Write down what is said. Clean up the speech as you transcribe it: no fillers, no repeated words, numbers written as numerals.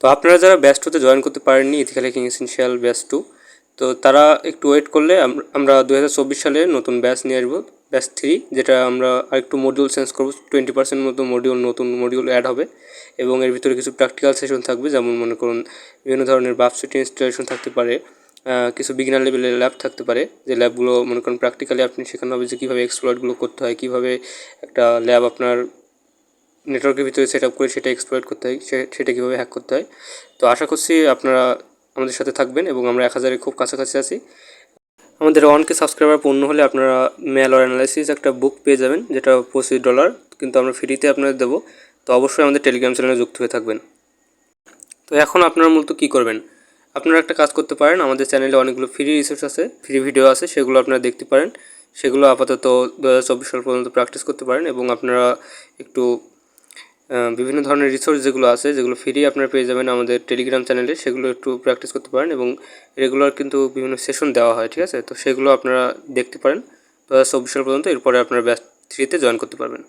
তো আপনারা যারা ব্যাচ 2 তে জয়েন করতে পারেননি ইথিক্যাল হ্যাকিং এসেনশিয়াল ব্যাচ 2, তো তারা একটু ওয়েট করলে আমরা 2024 সালে নতুন ব্যাচ নিয়ে আসবো, ব্যাচ 3, যেটা আমরা আরেকটু মডিউল চেঞ্জ করবো। 20% মতো নতুন মডিউল অ্যাড হবে এবং এর ভিতরে কিছু প্র্যাকটিক্যাল সেশন থাকবে, যেমন মনে করুন বিভিন্ন ধরনের বাফ সুইট ইনস্টলেশন থাকতে পারে, কিছু বিগিনার লেভেলের ল্যাব থাকতে পারে, যে ল্যাবগুলো মনে করেন প্র্যাকটিক্যালি আপনি শেখানো হবে যে কীভাবে এক্সপ্লয়েটগুলো করতে হয়, কীভাবে একটা ল্যাব আপনার নেটওয়ার্কের ভিতরে সেট আপ করে সেটা এক্সপ্লয়েট করতে হয়, সেটা কীভাবে হ্যাক করতে হয়। তো আশা করছি আপনারা আমাদের সাথে থাকবেন এবং আমরা 1000-এর খুব কাছাকাছি আছি। আমাদের 1K সাবস্ক্রাইবার পূর্ণ হলে আপনারা ম্যালওয়্যার অ্যানালাইসিস একটা বুক পেয়ে যাবেন, যেটা $25, কিন্তু আমরা ফ্রিতে আপনাদের দেবো। তো অবশ্যই আমাদের টেলিগ্রাম চ্যানেলে যুক্ত হয়ে থাকবেন। তো এখন আপনারা মূলত কী করবেন, আপনারা একটা কাজ করতে পারেন, আমাদের চ্যানেলে অনেকগুলো ফ্রি রিসোর্স আছে, ফ্রি ভিডিও আছে, সেগুলো আপনারা দেখতে পারেন। সেগুলো আপাতত 2024 সাল পর্যন্ত প্র্যাকটিস করতে পারেন এবং আপনারা একটু বিভিন্ন ধরনের রিসোর্স যেগুলো আছে, যেগুলো ফ্রি আপনারা পেয়ে যাবেন আমাদের টেলিগ্রাম চ্যানেলে, সেগুলো একটু প্র্যাকটিস করতে পারেন এবং রেগুলার কিন্তু বিভিন্ন সেশন দেওয়া হয়, ঠিক আছে? তো সেগুলো আপনারা দেখতে পারেন 2024 সাল পর্যন্ত, এরপরে আপনারা ব্যাচ 3 তে জয়েন করতে পারবেন।